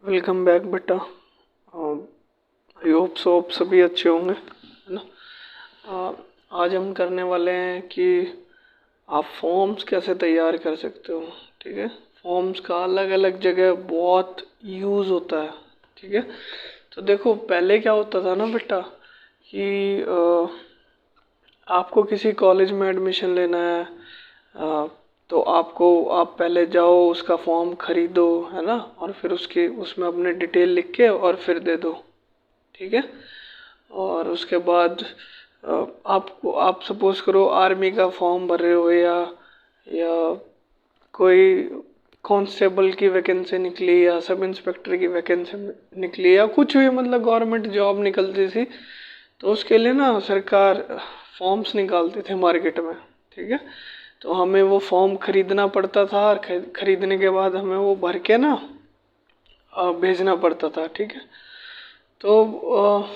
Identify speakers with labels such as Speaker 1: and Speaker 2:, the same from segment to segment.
Speaker 1: Welcome back बेटा। I hope so आप सभी अच्छे होंगे, है ना। आज हम करने वाले हैं कि आप फॉर्म्स कैसे तैयार कर सकते हो। ठीक है, फॉर्म्स का अलग अलग जगह बहुत यूज़ होता है। ठीक है, तो देखो पहले क्या होता था ना बेटा कि आपको किसी कॉलेज में एडमिशन लेना है, तो आप पहले जाओ, उसका फॉर्म खरीदो, है ना, और फिर उसके उसमें अपने डिटेल लिख के और फिर दे दो। ठीक है, और उसके बाद आपको आप सपोज करो आर्मी का फॉर्म भर रहे हो या कोई कांस्टेबल की वैकेंसी निकली या सब इंस्पेक्टर की वैकेंसी निकली या कुछ भी, मतलब गवर्नमेंट जॉब निकलती थी, तो उसके लिए ना सरकार फॉर्म्स निकालती थी मार्केट में। ठीक है, तो हमें वो फॉर्म खरीदना पड़ता था और खरीदने के बाद हमें वो भर के ना भेजना पड़ता था। ठीक है, तो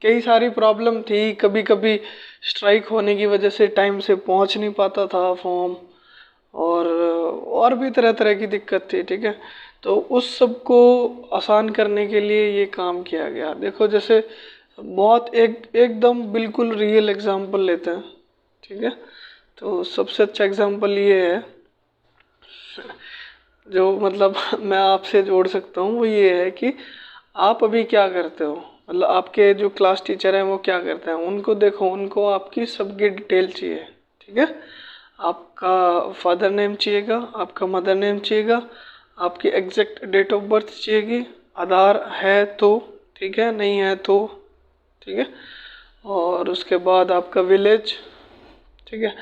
Speaker 1: कई सारी प्रॉब्लम थी, कभी कभी स्ट्राइक होने की वजह से टाइम से पहुंच नहीं पाता था फॉर्म, और भी तरह तरह की दिक्कत थी। ठीक है, तो उस सब को आसान करने के लिए ये काम किया गया। देखो जैसे बहुत एकदम बिल्कुल रियल एग्जांपल लेते हैं। ठीक है, तो सबसे अच्छा एग्जांपल ये है जो मतलब मैं आपसे जोड़ सकता हूँ, वो ये है कि आप अभी क्या करते हो। मतलब आपके जो क्लास टीचर हैं वो क्या करते हैं, उनको देखो, उनको आपकी सबकी डिटेल चाहिए। ठीक है, आपका फादर नेम चाहिएगा, आपका मदर नेम चाहिएगा, आपकी एग्जैक्ट डेट ऑफ बर्थ चाहिएगी, आधार है तो, ठीक है, नहीं है तो, ठीक है, और उसके बाद आपका विलेज। ठीक है,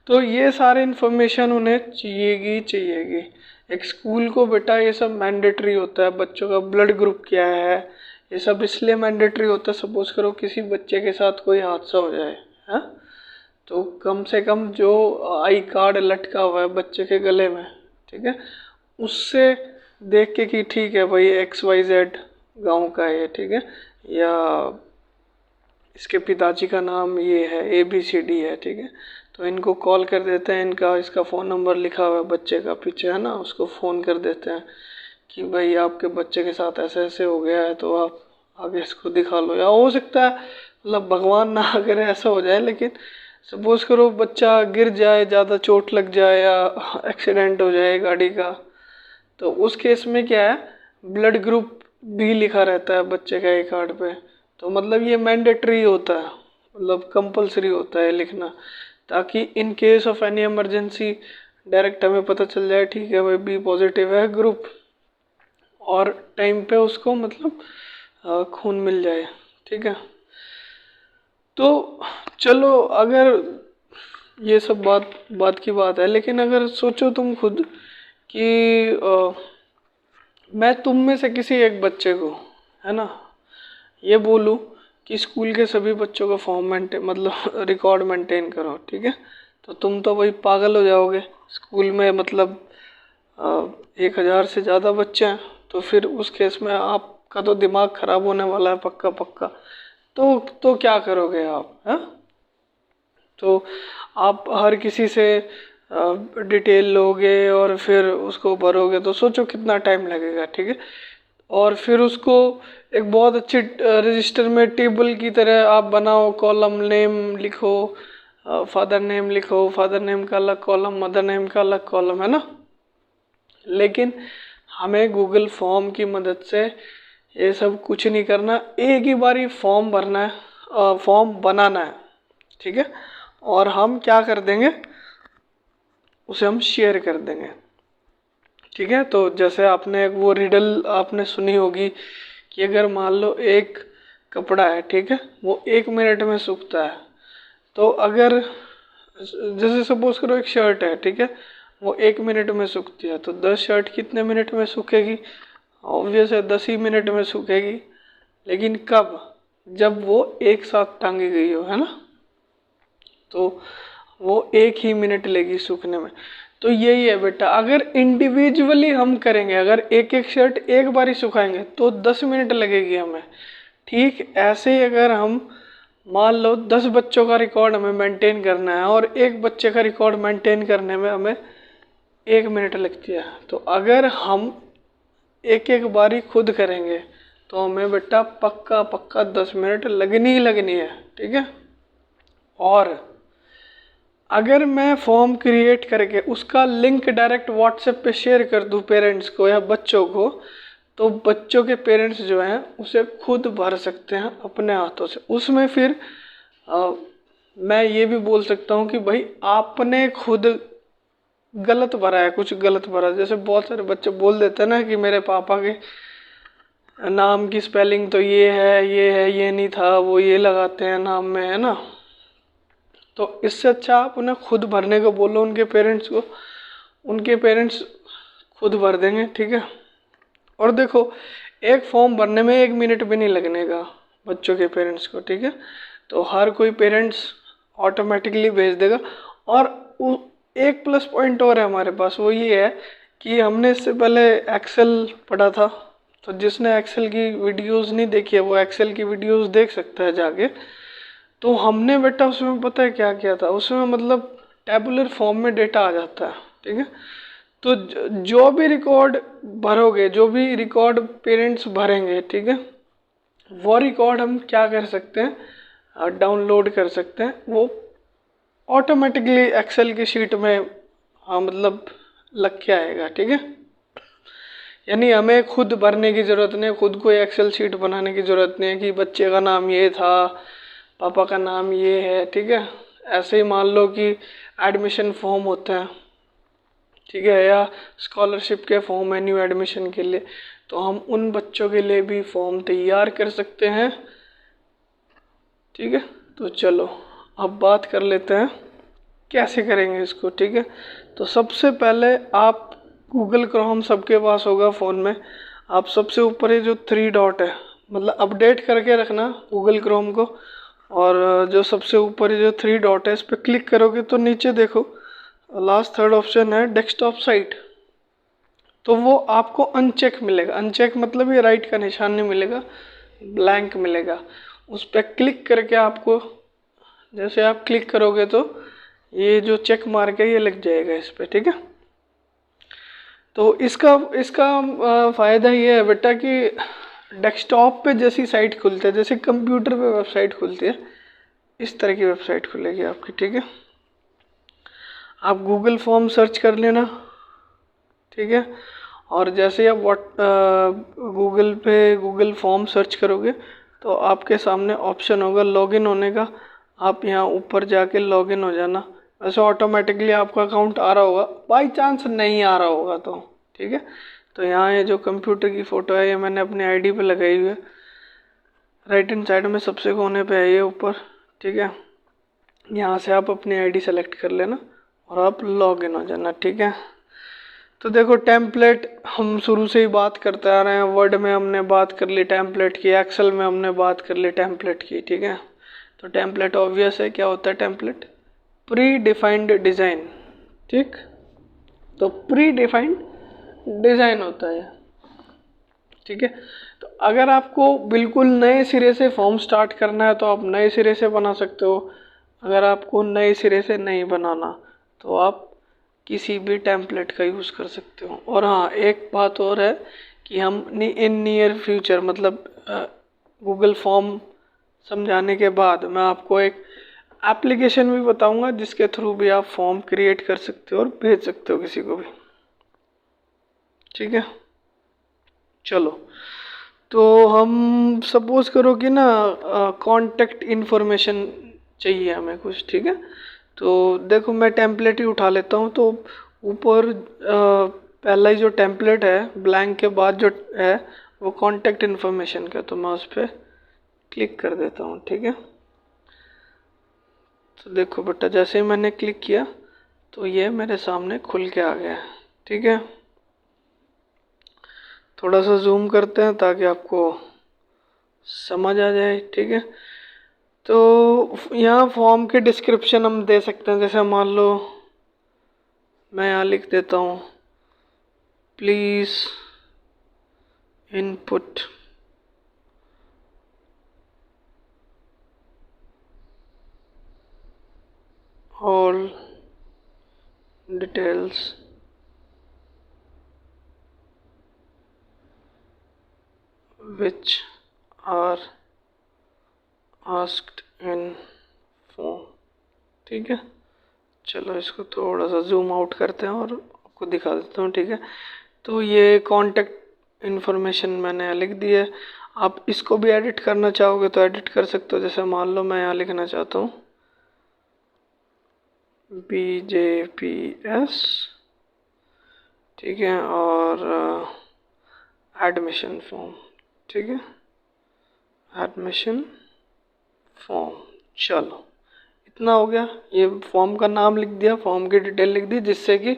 Speaker 1: तो ये सारे इन्फॉर्मेशन उन्हें चाहिएगी। एक स्कूल को बेटा ये सब मैंडेटरी होता है। बच्चों का ब्लड ग्रुप क्या है, ये सब इसलिए मैंडेटरी होता है, सपोज करो किसी बच्चे के साथ कोई हादसा हो जाए, हाँ, तो कम से कम जो आई कार्ड लटका हुआ है बच्चे के गले में, ठीक है, उससे देख के कि ठीक है भाई XYZ गांव का है, ठीक है, या इसके पिताजी का नाम ये है, ABCD है, ठीक है, तो इनको कॉल कर देते हैं, इनका इसका फ़ोन नंबर लिखा हुआ है बच्चे का पीछे, है ना, उसको फ़ोन कर देते हैं कि भाई आपके बच्चे के साथ ऐसे ऐसे हो गया है, तो आप आगे इसको दिखा लो। या हो सकता है, मतलब भगवान ना करे ऐसा हो जाए, लेकिन सपोज करो बच्चा गिर जाए, ज़्यादा चोट लग जाए या एक्सीडेंट हो जाए गाड़ी का, तो उस केस में क्या है, ब्लड ग्रुप भी लिखा रहता है बच्चे का एक कार्ड पे। तो मतलब ये मैंडेटरी होता है, मतलब कंपलसरी होता है लिखना, ताकि in case of any emergency direct हमें पता चल जाए, ठीक है भाई बी पॉजिटिव है ग्रुप, और टाइम पे उसको मतलब खून मिल जाए। ठीक है, तो चलो, अगर ये सब बात बात की बात है, लेकिन अगर सोचो तुम खुद कि मैं तुम में से किसी एक बच्चे को, है ना, ये बोलूँ कि स्कूल के सभी बच्चों का फॉर्म मेंटेन, मतलब रिकॉर्ड मेंटेन करो, ठीक है, तो तुम तो वही पागल हो जाओगे। स्कूल में मतलब 1,000 से ज़्यादा बच्चे हैं, तो फिर उस केस में आपका तो दिमाग खराब होने वाला है पक्का पक्का। तो क्या करोगे आप, हैं? तो आप हर किसी से डिटेल लोगे और फिर उसको भरोगे, तो सोचो कितना टाइम लगेगा। ठीक है, और फिर उसको एक बहुत अच्छी रजिस्टर में टेबल की तरह आप बनाओ, कॉलम नेम लिखो, फादर नेम लिखो, फादर नेम का अलग कॉलम, मदर नेम का अलग कॉलम, है ना। लेकिन हमें गूगल फॉर्म की मदद से ये सब कुछ नहीं करना, एक ही बारी फॉर्म भरना है, फॉर्म बनाना है। ठीक है, और हम क्या कर देंगे, उसे हम शेयर कर देंगे। ठीक है, तो जैसे आपने वो रिडल आपने सुनी होगी कि अगर मान लो एक कपड़ा है, ठीक है, वो 1 मिनट में सूखता है, तो अगर जैसे सपोज करो एक शर्ट है, ठीक है, वो 1 मिनट में सूखती है, तो 10 शर्ट कितने मिनट में सूखेगी, ऑब्वियस है 10 ही मिनट में सूखेगी। लेकिन कब, जब वो एक साथ टांगी गई हो, है ना, तो वो 1 ही मिनट लेगी सूखने में। तो यही है बेटा, अगर इंडिविजुअली हम करेंगे, अगर एक एक शर्ट एक बार ही सुखाएंगे तो 10 मिनट लगेगी हमें। ठीक ऐसे ही अगर हम मान लो 10 बच्चों का रिकॉर्ड हमें मेंटेन करना है और एक बच्चे का रिकॉर्ड मेंटेन करने में हमें 1 मिनट लगती है, तो अगर हम एक एक बारी खुद करेंगे तो हमें बेटा पक्का पक्का 10 मिनट लगनी ही लगनी है, ठीक है। और अगर मैं फॉर्म क्रिएट करके उसका लिंक डायरेक्ट व्हाट्सएप पे शेयर कर दूं पेरेंट्स को या बच्चों को, तो बच्चों के पेरेंट्स जो हैं उसे खुद भर सकते हैं अपने हाथों से। उसमें फिर मैं ये भी बोल सकता हूँ कि भाई आपने खुद गलत भरा है, कुछ गलत भरा। जैसे बहुत सारे बच्चे बोल देते हैं ना कि मेरे पापा के नाम की स्पेलिंग तो ये है, ये है, ये नहीं था, वो ये लगाते हैं नाम में, है ना। तो इससे अच्छा आप उन्हें खुद भरने को बोलो उनके पेरेंट्स को, उनके पेरेंट्स खुद भर देंगे, ठीक है। और देखो, एक फॉर्म भरने में 1 मिनट भी नहीं लगने का बच्चों के पेरेंट्स को, ठीक है। तो हर कोई पेरेंट्स ऑटोमेटिकली भेज देगा। और एक प्लस पॉइंट और है हमारे पास, वो ये है कि हमने इससे पहले एक्सेल पढ़ा था। तो जिसने एक्सेल की वीडियोस नहीं देखी है वो एक्सेल की वीडियोस देख सकता है जाके। तो हमने बेटा उसमें पता है क्या किया था, उसमें मतलब टेबुलर फॉर्म में डेटा आ जाता है, ठीक है। तो जो भी रिकॉर्ड भरोगे, जो भी रिकॉर्ड पेरेंट्स भरेंगे, ठीक है, वो रिकॉर्ड हम क्या कर सकते हैं, डाउनलोड कर सकते हैं। वो ऑटोमेटिकली एक्सेल की शीट में हाँ मतलब लग के आएगा, ठीक है। यानी हमें खुद भरने की ज़रूरत नहीं है, खुद कोई एक्सेल शीट बनाने की ज़रूरत नहीं है कि बच्चे का नाम ये था, पापा का नाम ये है, ठीक है। ऐसे ही मान लो कि एडमिशन फॉर्म होता है, ठीक है, या स्कॉलरशिप के फॉर्म है न्यू एडमिशन के लिए, तो हम उन बच्चों के लिए भी फॉर्म तैयार कर सकते हैं, ठीक है। तो चलो अब बात कर लेते हैं कैसे करेंगे इसको, ठीक है। तो सबसे पहले आप गूगल क्रोम सबके पास होगा फ़ोन में। आप सबसे ऊपर ये जो 3 डॉट है, मतलब अपडेट करके रखना गूगल क्रोम को। और जो सबसे ऊपर ये जो 3 डॉट है इस पर क्लिक करोगे तो नीचे देखो लास्ट थर्ड ऑप्शन है डेस्कटॉप साइट। तो वो आपको अनचेक मिलेगा, अनचेक मतलब ये राइट का निशान नहीं मिलेगा, ब्लैंक मिलेगा। उस पर क्लिक करके आपको, जैसे आप क्लिक करोगे तो ये जो चेक मार्क है ये लग जाएगा इस पर, ठीक है। तो इसका इसका फ़ायदा ये है बेटा कि डेस्कटॉप पे जैसी साइट खुलती है, जैसे कंप्यूटर पे वेबसाइट खुलती है, इस तरह की वेबसाइट खुलेगी आपकी, ठीक है। आप गूगल फॉर्म सर्च कर लेना, ठीक है। और जैसे आप गूगल पे गूगल फॉर्म सर्च करोगे तो आपके सामने ऑप्शन होगा लॉगिन होने का। आप यहाँ ऊपर जाके लॉगिन हो जाना। वैसे ऑटोमेटिकली आपका अकाउंट आ रहा होगा, बाई चांस नहीं आ रहा होगा तो, ठीक है। तो यहाँ ये जो कंप्यूटर की फ़ोटो है ये मैंने अपनी आईडी पे लगाई हुई है, राइट हैंड साइड में सबसे कोने पे है ये ऊपर, ठीक है। यहाँ से आप अपनी आईडी सेलेक्ट कर लेना और आप लॉगिन हो जाना, ठीक है। तो देखो टेम्पलेट हम शुरू से ही बात करते आ रहे हैं, वर्ड में हमने बात कर ली टेम्पलेट की, एक्सेल में हमने बात कर ली टेम्पलेट की, ठीक है। तो टेम्पलेट ऑब्वियस है, क्या होता है टेम्पलेट, प्री डिफाइंड डिज़ाइन, ठीक। तो प्री डिफाइंड डिज़ाइन होता है, ठीक है। तो अगर आपको बिल्कुल नए सिरे से फॉर्म स्टार्ट करना है तो आप नए सिरे से बना सकते हो। अगर आपको नए सिरे से नहीं बनाना तो आप किसी भी टेम्पलेट का यूज़ कर सकते हो। और हाँ, एक बात और है कि हम इन नियर फ्यूचर मतलब गूगल फॉर्म समझाने के बाद मैं आपको एक एप्लीकेशन भी बताऊंगा जिसके थ्रू भी आप फॉर्म क्रिएट कर सकते हो और भेज सकते हो किसी को भी, ठीक है। चलो, तो हम सपोज करो कि ना कांटेक्ट इन्फॉर्मेशन चाहिए हमें कुछ, ठीक है। तो देखो मैं टेम्पलेट ही उठा लेता हूँ। तो ऊपर पहला ही जो टेम्पलेट है ब्लैंक के बाद जो है वो कांटेक्ट इन्फॉर्मेशन का, तो मैं उस पर क्लिक कर देता हूँ, ठीक है। तो देखो बेटा जैसे ही मैंने क्लिक किया तो ये मेरे सामने खुल के आ गया है, ठीक है। थोड़ा सा जूम करते हैं ताकि आपको समझ आ जाए, ठीक है। तो यहाँ फॉर्म के डिस्क्रिप्शन हम दे सकते हैं, जैसे मान लो मैं यहाँ लिख देता हूँ please input all details which are asked in form. ठीक है, चलो इसको थोड़ा सा जूम आउट करते हैं और आपको दिखा देता हूँ। ठीक है, तो ये कॉन्टेक्ट इन्फॉर्मेशन मैंने लिख दी है। आप इसको भी एडिट करना चाहोगे तो एडिट कर सकते हो। जैसे मान लो मैं यहाँ लिखना चाहता हूँ BJPS, ठीक है, और एडमिशन फॉर्म। ठीक है, एडमिशन फॉर्म। चलो इतना हो गया। ये फॉर्म का नाम लिख दिया, फॉर्म की डिटेल लिख दी, जिससे कि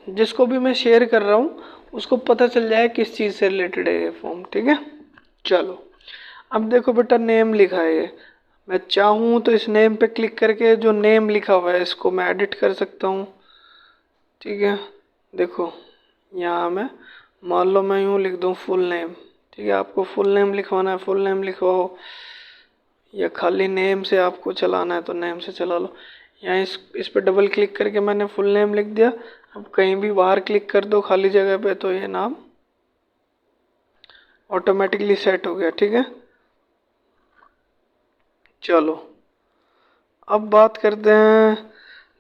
Speaker 1: जिसको भी मैं शेयर कर रहा हूँ उसको पता चल जाए किस चीज़ से रिलेटेड है ये फॉर्म। ठीक है, चलो अब देखो बेटा, नेम लिखा है ये। मैं चाहूँ तो इस नेम पे क्लिक करके जो नेम लिखा हुआ है इसको मैं एडिट कर सकता हूँ। ठीक है, देखो यहाँ मैं मान लो मैं यूँ लिख दूँ फुल नेम। ठीक है, आपको फुल नेम लिखवाना है फुल नेम लिखवाओ, या खाली नेम से आपको चलाना है तो नेम से चला लो। यहाँ इस पर डबल क्लिक करके मैंने फुल नेम लिख दिया। अब कहीं भी बाहर क्लिक कर दो खाली जगह पे तो ये नाम ऑटोमेटिकली सेट हो गया। ठीक है, चलो अब बात करते हैं।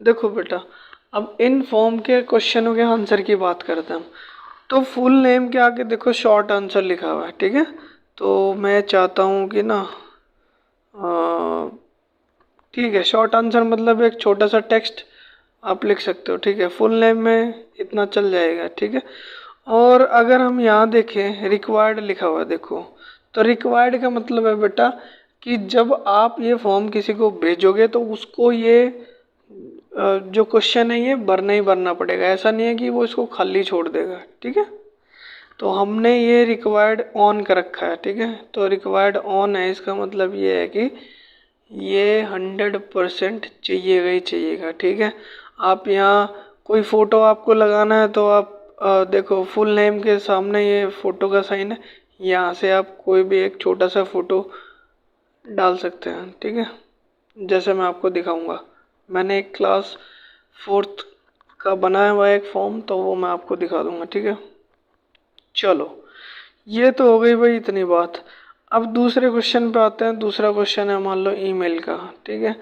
Speaker 1: देखो बेटा, अब इन फॉर्म के क्वेश्चनों के आंसर की बात करते हैं हम। तो फुल नेम के आगे देखो शॉर्ट आंसर लिखा हुआ है। ठीक है, तो मैं चाहता हूँ कि ना ठीक है, शॉर्ट आंसर मतलब एक छोटा सा टेक्स्ट आप लिख सकते हो। ठीक है, फुल नेम में इतना चल जाएगा। ठीक है, और अगर हम यहाँ देखें रिक्वायर्ड लिखा हुआ है, देखो तो रिक्वायर्ड का मतलब है बेटा कि जब आप ये फॉर्म किसी को भेजोगे तो उसको ये जो क्वेश्चन है ये भरना ही भरना पड़ेगा। ऐसा नहीं है कि वो इसको खाली छोड़ देगा। ठीक है, तो हमने ये रिक्वायर्ड ऑन कर रखा है। ठीक है, तो रिक्वायर्ड ऑन है, इसका मतलब ये है कि ये 100% चाहिएगा ही चाहिएगा। ठीक है, आप यहाँ कोई फ़ोटो आपको लगाना है तो आप देखो फुल नेम के सामने ये फ़ोटो का साइन है, यहाँ से आप कोई भी एक छोटा सा फ़ोटो डाल सकते हैं। ठीक है, जैसे मैं आपको दिखाऊंगा, मैंने एक क्लास 4th का बनाया हुआ है एक फॉर्म, तो वो मैं आपको दिखा दूंगा। ठीक है, चलो ये तो हो गई भाई इतनी बात। अब दूसरे क्वेश्चन पे आते हैं। दूसरा क्वेश्चन है मान लो ईमेल का। ठीक है,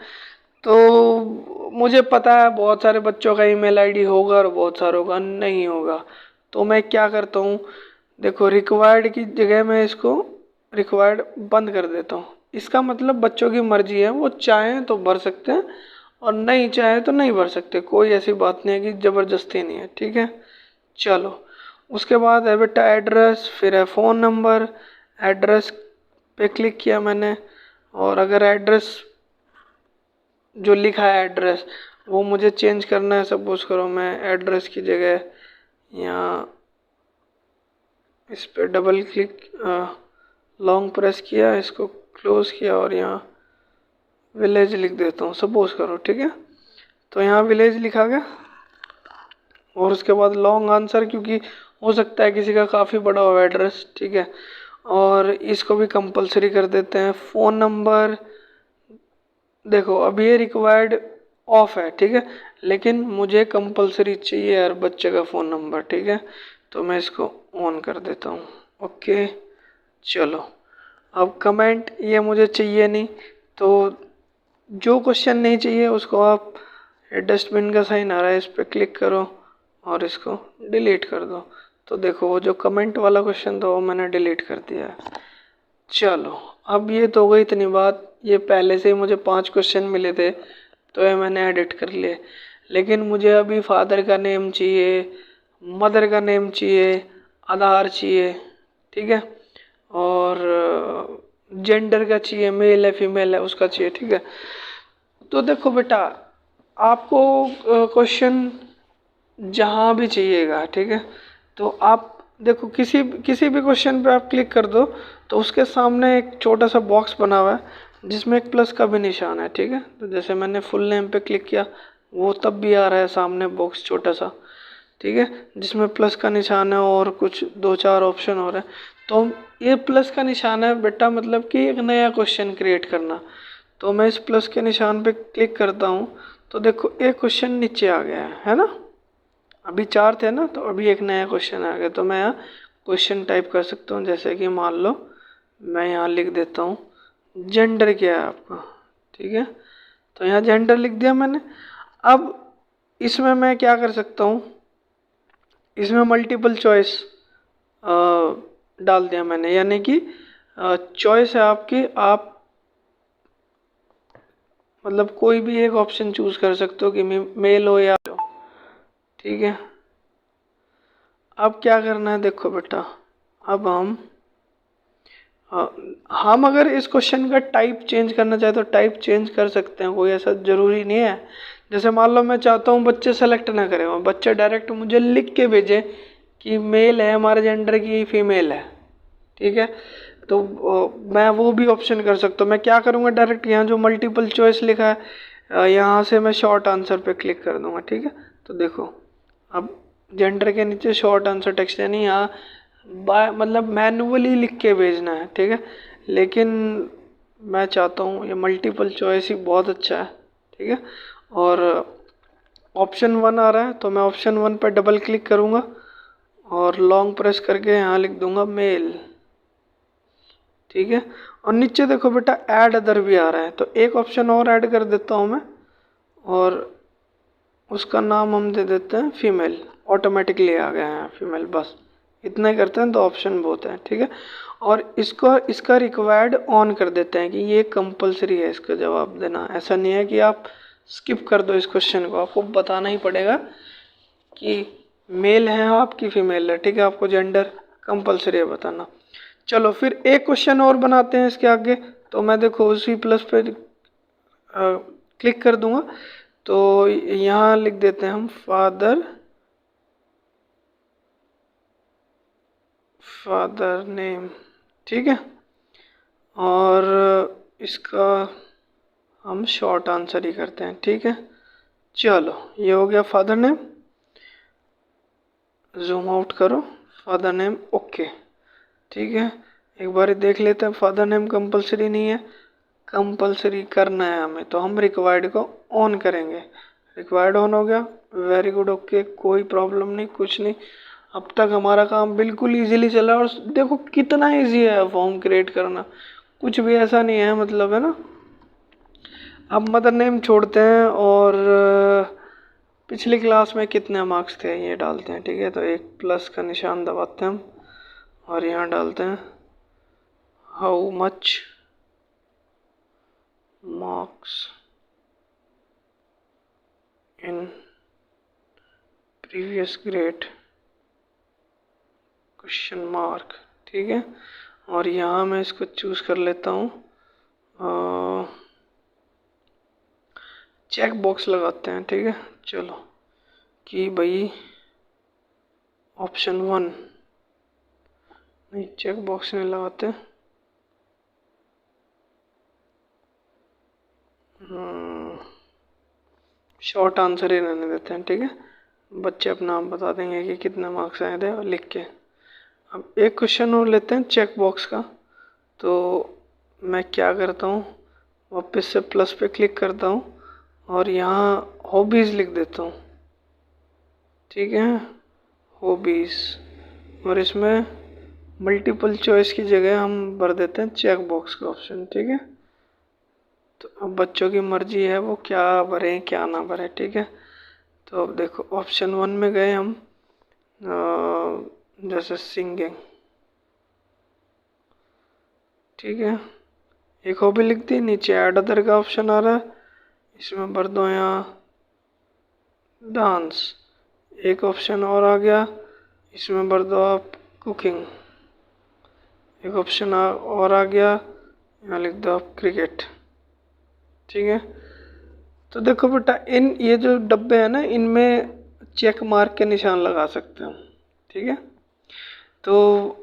Speaker 1: तो मुझे पता है बहुत सारे बच्चों का ईमेल आईडी होगा और बहुत सारों का नहीं होगा। तो मैं क्या करता हूँ, देखो रिक्वायर्ड की जगह मैं इसको रिक्वायर्ड बंद कर देता हूँ। इसका मतलब बच्चों की मर्जी है, वो चाहें तो भर सकते हैं और नहीं चाहे तो नहीं भर सकते। कोई ऐसी बात नहीं है कि ज़बरदस्ती नहीं है। ठीक है, चलो उसके बाद है बेटा एड्रेस, फिर है फ़ोन नंबर। एड्रेस पे क्लिक किया मैंने, और अगर एड्रेस जो लिखा है एड्रेस वो मुझे चेंज करना है, सपोज करो मैं एड्रेस की जगह यहाँ इस पर डबल क्लिक लॉन्ग प्रेस किया, इसको क्लोज किया और यहाँ विलेज लिख देता हूँ, सपोज करो। ठीक है, तो यहाँ विलेज लिखा गया, और उसके बाद लॉन्ग आंसर, क्योंकि हो सकता है किसी का काफ़ी बड़ा हो एड्रेस। ठीक है, और इसको भी कंपलसरी कर देते हैं। फ़ोन नंबर देखो अब ये रिक्वायर्ड ऑफ है। ठीक है, लेकिन मुझे कंपलसरी चाहिए हर बच्चे का फ़ोन नंबर। ठीक है, तो मैं इसको ऑन कर देता हूँ। ओके, चलो अब कमेंट ये मुझे चाहिए नहीं, तो जो क्वेश्चन नहीं चाहिए उसको आप डस्टबिन का साइन आ रहा है इस पर क्लिक करो और इसको डिलीट कर दो। तो देखो वो जो कमेंट वाला क्वेश्चन था वो मैंने डिलीट कर दिया है। चलो अब ये तो हो गई इतनी बात। ये पहले से ही मुझे 5 क्वेश्चन मिले थे तो ये मैंने एडिट कर लिए, लेकिन मुझे अभी फादर का नेम चाहिए, मदर का नेम चाहिए, आधार चाहिए। ठीक है, और जेंडर का चाहिए, मेल है फीमेल है उसका चाहिए। ठीक है, तो देखो बेटा आपको क्वेश्चन जहाँ भी चाहिएगा। ठीक है, तो आप देखो किसी भी क्वेश्चन पे आप क्लिक कर दो तो उसके सामने एक छोटा सा बॉक्स बना हुआ है जिसमें एक प्लस का भी निशान है। ठीक है, तो जैसे मैंने फुल नेम पे क्लिक किया वो तब भी आ रहा है सामने बॉक्स छोटा सा। ठीक है, जिसमें प्लस का निशान है और कुछ 2-4 ऑप्शन हो रहे हैं। तो ये प्लस का निशान है बेटा, मतलब कि एक नया क्वेश्चन क्रिएट करना। तो मैं इस प्लस के निशान पे क्लिक करता हूँ तो देखो एक क्वेश्चन नीचे आ गया है ना। अभी 4 थे ना, तो अभी एक नया क्वेश्चन आ गया। तो मैं यहाँ क्वेश्चन टाइप कर सकता हूँ, जैसे कि मान लो मैं यहाँ लिख देता हूँ जेंडर क्या है आपका, ठीक है। तो यहाँ जेंडर लिख दिया मैंने। अब इसमें मैं क्या कर सकता हूँ, इसमें मल्टीपल चॉइस डाल दिया मैंने, यानी कि चॉइस है आपकी, आप मतलब कोई भी एक ऑप्शन चूज कर सकते हो कि मेल हो या, ठीक है। अब क्या करना है देखो बेटा, अब हम अगर इस क्वेश्चन का टाइप चेंज करना चाहे तो टाइप चेंज कर सकते हैं, कोई ऐसा ज़रूरी नहीं है। जैसे मान लो मैं चाहता हूँ बच्चे सेलेक्ट ना करें, बच्चे डायरेक्ट मुझे लिख के भेजे कि मेल है हमारे जेंडर की, फीमेल है, ठीक है। तो मैं वो भी ऑप्शन कर सकता हूँ। मैं क्या करूँगा, डायरेक्ट यहाँ जो मल्टीपल चॉइस लिखा है यहाँ से मैं शॉर्ट आंसर पे क्लिक कर दूँगा, ठीक है। तो देखो अब जेंडर के नीचे शॉर्ट आंसर टेक्स्ट, यानी यहाँ बाय मतलब मैनुअली लिख के भेजना है, ठीक है। लेकिन मैं चाहता हूँ ये मल्टीपल चॉइस ही बहुत अच्छा है, ठीक है। और ऑप्शन 1 आ रहा है तो मैं ऑप्शन 1 पर डबल क्लिक करूँगा और लॉन्ग प्रेस करके यहाँ लिख दूँगा मेल, ठीक है। और नीचे देखो बेटा ऐड अदर भी आ रहा है, तो एक ऑप्शन और ऐड कर देता हूँ मैं, और उसका नाम हम दे देते हैं फीमेल। ऑटोमेटिकली आ गया है फीमेल, बस इतना ही करते हैं तो ऑप्शन बहुत है, ठीक है। और इसको इसका रिक्वायर्ड ऑन कर देते हैं कि ये कंपलसरी है इसका जवाब देना। ऐसा नहीं है कि आप स्किप कर दो इस क्वेश्चन को, आपको बताना ही पड़ेगा कि मेल है आपकी फीमेल है, ठीक है। आपको जेंडर कंपलसरी है बताना। चलो फिर एक क्वेश्चन और बनाते हैं इसके आगे। तो मैं देखो उसी प्लस पे क्लिक कर दूंगा, तो यहाँ लिख देते हैं हम फादर नेम, ठीक है। और इसका हम शॉर्ट आंसर ही करते हैं, ठीक है। चलो ये हो गया फादर नेम। जूम आउट करो, फादर नेम ओके, ठीक है। एक बार देख लेते हैं, फादर नेम कंपलसरी नहीं है, कंपलसरी करना है हमें, तो हम रिक्वायर्ड को ऑन करेंगे। रिक्वायर्ड ऑन हो गया, वेरी गुड, ओके, कोई प्रॉब्लम नहीं, कुछ नहीं। अब तक हमारा काम बिल्कुल इजीली चला। और देखो कितना इजी है फॉर्म क्रिएट करना, कुछ भी ऐसा नहीं है, मतलब है ना। अब मदर नेम छोड़ते हैं और पिछली क्लास में कितने मार्क्स थे ये डालते हैं, ठीक है। तो एक प्लस का निशान दबाते हैं हम और यहाँ डालते हैं how much marks in previous grade question mark, ठीक है। और यहाँ मैं इसको चूज कर लेता हूँ, चेक बॉक्स लगाते हैं, ठीक है। चलो कि भाई ऑप्शन 1 नहीं, चेक बॉक्स नहीं लगाते, शॉर्ट आंसर ही रहने देते हैं, ठीक है। बच्चे अपना आप बता देंगे कि कितने मार्क्स आए थे और लिख के। अब एक क्वेश्चन और लेते हैं चेक बॉक्स का। तो मैं क्या करता हूँ, वापस से प्लस पे क्लिक करता हूँ और यहाँ हॉबीज़ लिख देता हूँ, ठीक है, हॉबीज़। और इसमें मल्टीपल चॉइस की जगह हम भर देते हैं चेक बॉक्स का ऑप्शन, ठीक है। तो अब बच्चों की मर्जी है वो क्या भरें क्या ना भरें, ठीक है। तो अब देखो ऑप्शन 1 में गए हम, जैसे सिंगिंग, ठीक है, एक हॉबी लिख दी। नीचे ऐड अदर का ऑप्शन आ रहा है, इसमें भर दो यहाँ डांस। एक ऑप्शन और आ गया, इसमें भर दो आप कुकिंग। एक ऑप्शन और आ गया, यहाँ लिख दो आप क्रिकेट, ठीक है। तो देखो बेटा इन ये जो डब्बे हैं ना, इनमें चेक मार्क के निशान लगा सकते हैं, ठीक है। तो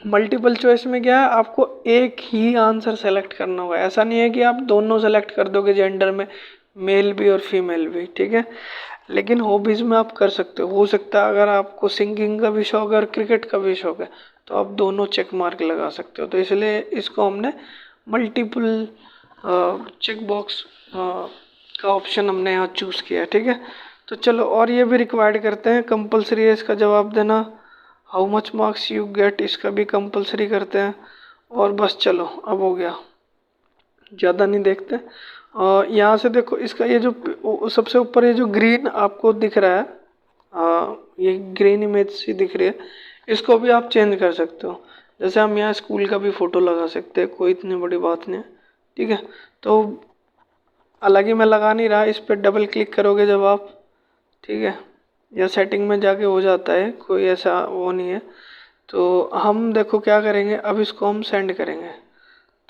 Speaker 1: मल्टीपल चॉइस में क्या है, आपको एक ही आंसर सेलेक्ट करना होगा। ऐसा नहीं है कि आप दोनों सेलेक्ट कर दोगे जेंडर में, मेल भी और फीमेल भी, ठीक है। लेकिन हॉबीज़ में आप कर सकते हो सकता है अगर आपको सिंगिंग का भी शौक है और क्रिकेट का भी शौक है तो आप दोनों चेक मार्क लगा सकते हो। तो इसलिए इसको हमने मल्टीपल चेक बॉक्स का ऑप्शन हमने यहाँ चूज़ किया, ठीक है। तो चलो और ये भी रिक्वायर्ड करते हैं, कंपलसरी है इसका जवाब देना, how much marks you get, इसका भी कंपलसरी करते हैं। और बस चलो अब हो गया, ज़्यादा नहीं देखते। और यहाँ से देखो इसका ये जो सबसे ऊपर ये जो ग्रीन आपको दिख रहा है, ये ग्रीन इमेज सी दिख रही है, इसको भी आप चेंज कर सकते हो। जैसे हम यहाँ स्कूल का भी फ़ोटो लगा सकते हैं, कोई इतनी बड़ी बात नहीं है, ठीक है। तो हालांकि मैं लगा नहीं रहा, इस पर डबल क्लिक करोगे जब आप, ठीक है, या सेटिंग में जाके हो जाता है, कोई ऐसा वो नहीं है। तो हम देखो क्या करेंगे, अब इसको हम सेंड करेंगे।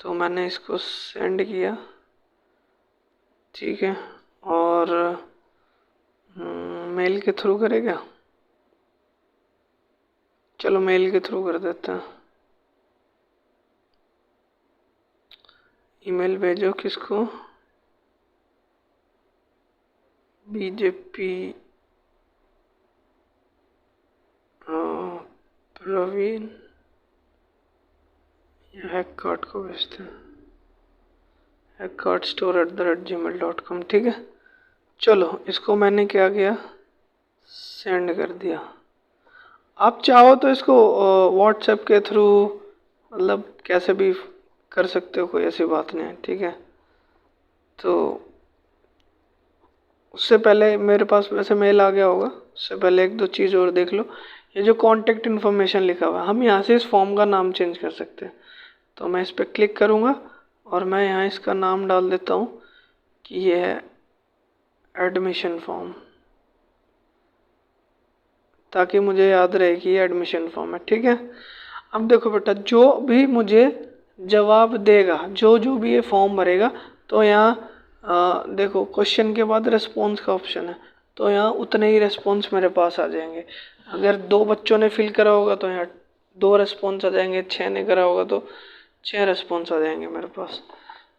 Speaker 1: तो मैंने इसको सेंड किया, ठीक है। और मेल के थ्रू करेगा, चलो मेल के थ्रू कर देते हैं। ईमेल भेजो किसको, बीजेपी प्रवीण, या हैक कार्ड को भेजते हैं, hackardsstore@gmail.com, ठीक है। चलो इसको मैंने क्या किया, सेंड कर दिया। आप चाहो तो इसको व्हाट्सएप के थ्रू, मतलब कैसे भी कर सकते हो, कोई ऐसी बात नहीं है, ठीक है। तो उससे पहले मेरे पास वैसे मेल आ गया होगा, उससे पहले एक दो चीज़ और देख लो। ये जो कांटेक्ट इन्फॉर्मेशन लिखा हुआ है, हम यहाँ से इस फॉर्म का नाम चेंज कर सकते हैं। तो मैं इस पर क्लिक करूँगा और मैं यहाँ इसका नाम डाल देता हूँ कि ये है एडमिशन फॉर्म, ताकि मुझे याद रहे कि ये एडमिशन फॉर्म है, ठीक है। अब देखो बेटा, जो भी मुझे जवाब देगा, जो जो भी ये फॉर्म भरेगा, तो यहाँ देखो क्वेश्चन के बाद रिस्पॉन्स का ऑप्शन है, तो यहाँ उतने ही रिस्पॉन्स मेरे पास आ जाएंगे। अगर 2 बच्चों ने फिल करा होगा तो यहाँ 2 रिस्पॉन्स आ जाएंगे, 6 ने करा होगा तो 6 रिस्पॉन्स आ जाएंगे मेरे पास,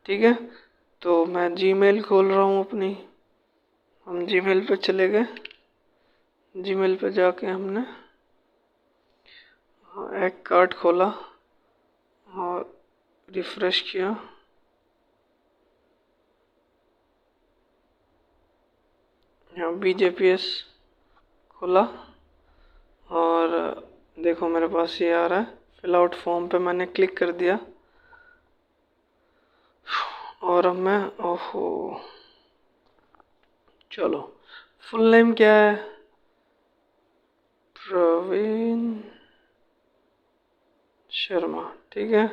Speaker 1: ठीक है। तो मैं जीमेल खोल रहा हूँ अपनी, हम जीमेल पे चले गए। जीमेल पे जाके हमने एक कार्ड खोला और रिफ्रेश किया, यहाँ BJPS खोला और देखो मेरे पास ये आ रहा है, फिल आउट फॉर्म पे मैंने क्लिक कर दिया। और अब मैं, ओहो, चलो फुल नेम क्या है, प्रवीण शर्मा, ठीक है।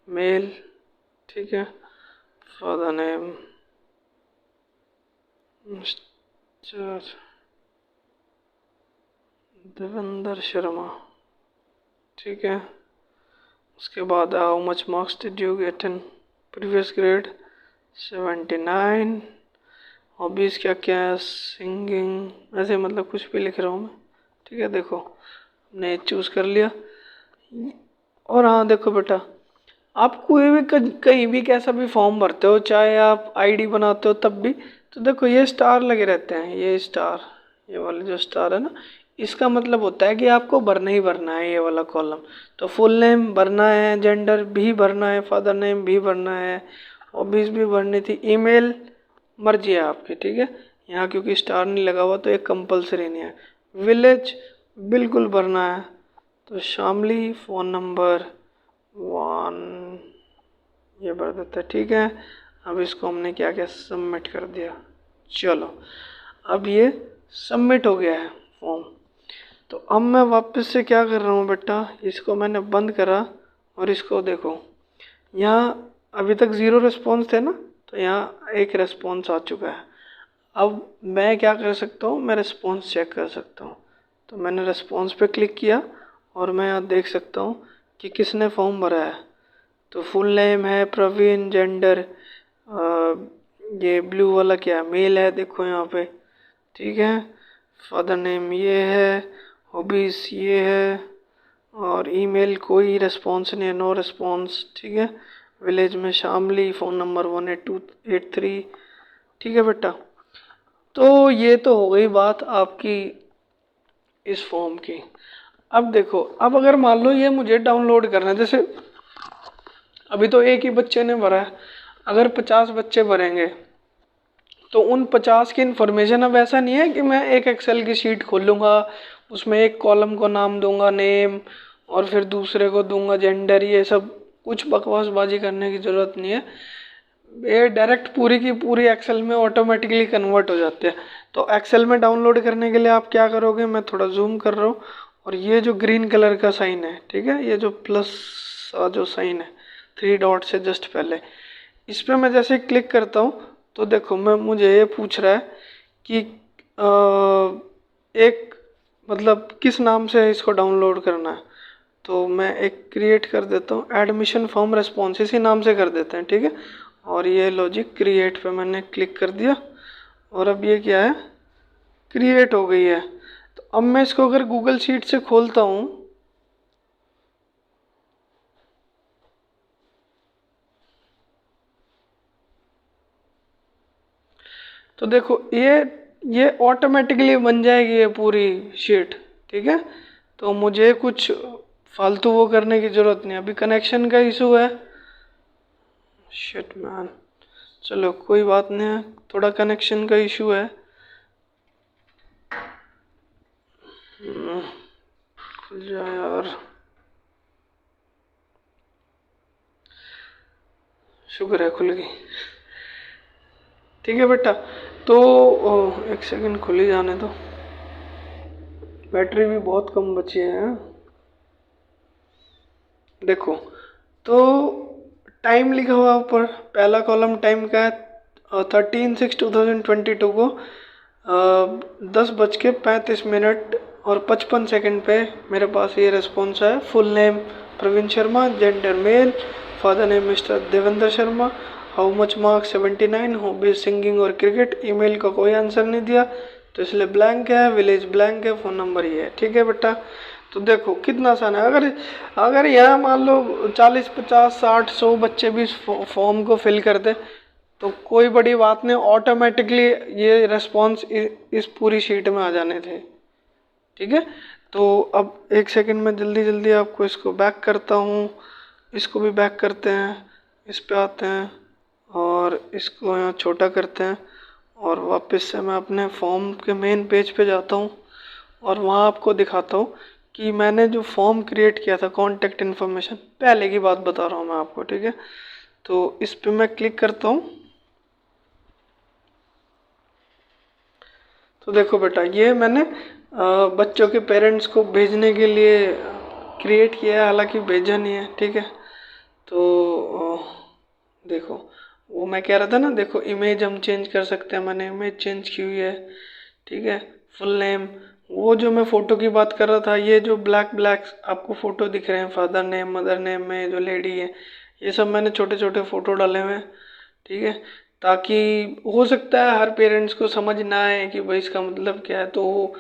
Speaker 1: मेल, ठीक है। Father name mister Devendra Sharma, ठीक है। उसके बाद how much marks did you get in previous grade, 79। Hobbies क्या क्या है, सिंगिंग, ऐसे मतलब कुछ भी लिख रहा हूँ मैं, ठीक है। देखो हमने चूज़ कर लिया। और हाँ देखो बेटा, आप कोई भी कहीं भी कैसा भी फॉर्म भरते हो, चाहे आप आईडी बनाते हो तब भी, तो देखो ये स्टार लगे रहते हैं, ये स्टार, ये वाले जो स्टार है ना, इसका मतलब होता है कि आपको भरना ही भरना है ये वाला कॉलम। तो फुल नेम भरना है, जेंडर भी भरना है, फादर नेम भी भरना है, हॉबीज़ भी भरनी थी, ईमेल मर्जी है आपकी, ठीक है। यहाँ क्योंकि स्टार नहीं लगा हुआ तो एक कंपलसरी नहीं है। विलेज बिल्कुल भरना है, तो शामली, फ़ोन नंबर 1 ये भर देता है, ठीक है। अब इसको हमने क्या किया, सबमिट कर दिया। चलो अब ये सबमिट हो गया है फॉर्म। तो अब मैं वापस से क्या कर रहा हूँ बेटा, इसको मैंने बंद करा और इसको देखो, यहाँ अभी तक 0 रिस्पॉन्स थे ना, तो यहाँ एक रिस्पॉन्स आ चुका है। अब मैं क्या कर सकता हूँ, मैं रिस्पॉन्स चेक कर सकता हूँ। तो मैंने रिस्पॉन्स पे क्लिक किया और मैं यहाँ देख सकता हूँ कि किसने फॉर्म भरा है। तो फुल नेम है प्रवीण, जेंडर ये ब्लू वाला क्या है, मेल है, देखो यहाँ पे, ठीक है। फादर नेम ये है, हॉबीज़ ये है, और ईमेल कोई रिस्पॉन्स नहीं है, नो रिस्पॉन्स, ठीक है। विलेज में शामली, फ़ोन नंबर 18283, ठीक है बेटा। तो ये तो हो गई बात आपकी इस फॉर्म की। अब देखो, अब अगर मान लो ये मुझे डाउनलोड करना है, जैसे अभी तो एक ही बच्चे ने भरा है, अगर 50 बच्चे भरेंगे तो उन 50 की इन्फॉर्मेशन, अब ऐसा नहीं है कि मैं एक एक्सेल की शीट खोल लूँगा उसमें एक कॉलम को नाम दूंगा नेम और फिर दूसरे को दूंगा जेंडर। ये सब कुछ बकवासबाजी करने की ज़रूरत नहीं है, ये डायरेक्ट पूरी की पूरी एक्सेल में ऑटोमेटिकली कन्वर्ट हो जाते हैं। तो एक्सेल में डाउनलोड करने के लिए आप क्या करोगे, मैं थोड़ा जूम कर रहा हूँ, और ये जो ग्रीन कलर का साइन है, ठीक है, ये जो प्लस जो साइन है 3 डॉट से जस्ट पहले, इस पर मैं जैसे क्लिक करता हूँ तो देखो मैं मुझे ये पूछ रहा है कि एक मतलब किस नाम से इसको डाउनलोड करना है। तो मैं एक क्रिएट कर देता हूँ, एडमिशन फॉर्म रिस्पॉन्स इसी नाम से कर देते हैं, ठीक है। और ये लॉजिक क्रिएट पे मैंने क्लिक कर दिया और अब ये क्या है, क्रिएट हो गई है। तो अब मैं इसको अगर गूगल शीट से खोलता हूँ तो देखो ये ऑटोमेटिकली बन जाएगी ये पूरी शीट, ठीक है। तो मुझे कुछ फालतू वो करने की ज़रूरत नहीं। अभी कनेक्शन का इशू है, शिट मैन, चलो कोई बात नहीं है, थोड़ा कनेक्शन का इशू है। खुल जा यार, शुक्र है खुल गई, ठीक है बेटा। तो एक सेकंड खुली जाने दो, बैटरी भी बहुत कम बची है। देखो तो टाइम लिखा हुआ ऊपर, पहला कॉलम टाइम का है 13/6/2022 को 10:35 और 55 सेकंड पे मेरे पास ये रिस्पॉन्स है। Full name Praveen Sharma, gender male, father name mister Devendra Sharma, how much marks 79, hobbies singing और क्रिकेट। ईमेल का कोई आंसर नहीं दिया तो इसलिए ब्लैंक है, विलेज ब्लैंक है, फ़ोन नंबर ये है, ठीक है बेटा। तो देखो कितना आसान है। अगर अगर यहाँ मान लो 40 50 60 100 बच्चे भी इस फॉर्म को फिल कर दे तो कोई बड़ी बात नहीं, ऑटोमेटिकली ये रिस्पॉन्स इस पूरी शीट में आ जाने थे, ठीक है। तो अब एक सेकंड में जल्दी जल्दी आपको इसको बैक करता हूँ, इसको भी बैक करते हैं, इस पे आते हैं और इसको यहाँ छोटा करते हैं और वापस से मैं अपने फॉर्म के मेन पेज पे जाता हूँ और वहाँ आपको दिखाता हूँ कि मैंने जो फॉर्म क्रिएट किया था, कॉन्टेक्ट इन्फॉर्मेशन, पहले की बात बता रहा हूँ मैं आपको, ठीक है। तो इस पे मैं क्लिक करता हूँ तो देखो बेटा ये मैंने बच्चों के पेरेंट्स को भेजने के लिए क्रिएट किया है, हालांकि भेजा नहीं है, ठीक है। तो देखो वो मैं कह रहा था ना, देखो इमेज हम चेंज कर सकते हैं, मैंने इमेज चेंज की हुई है, ठीक है। फुल नेम, वो जो मैं फ़ोटो की बात कर रहा था, ये जो ब्लैक ब्लैक आपको फ़ोटो दिख रहे हैं, फादर नेम मदर नेम में जो लेडी है, ये सब मैंने छोटे छोटे फ़ोटो डाले हुए हैं, ठीक है। ताकि हो सकता है हर पेरेंट्स को समझ ना आए कि भाई इसका मतलब क्या है, तो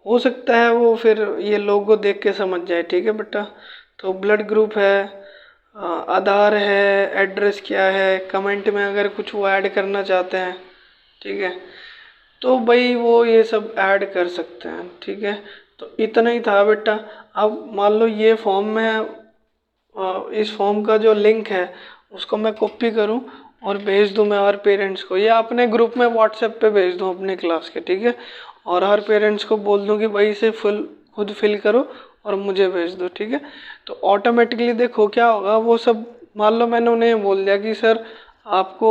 Speaker 1: हो सकता है वो फिर ये लोगो देख के समझ जाए, ठीक है बेटा। तो ब्लड ग्रुप है, आधार है, एड्रेस क्या है, कमेंट में अगर कुछ वो ऐड करना चाहते हैं, ठीक है, तो भाई वो ये सब ऐड कर सकते हैं, ठीक है। तो इतना ही था बेटा। अब मान लो ये फॉर्म में इस फॉर्म का जो लिंक है उसको मैं कॉपी करूं और भेज दूं मैं हर पेरेंट्स को, या अपने ग्रुप में व्हाट्सएप पे भेज दूं अपने क्लास के, ठीक है। और हर पेरेंट्स को बोल दूं कि भाई इसे खुद फिल करो और मुझे भेज दो, ठीक है। तो ऑटोमेटिकली देखो क्या होगा, वो सब मान लो मैंने उन्हें बोल दिया कि सर आपको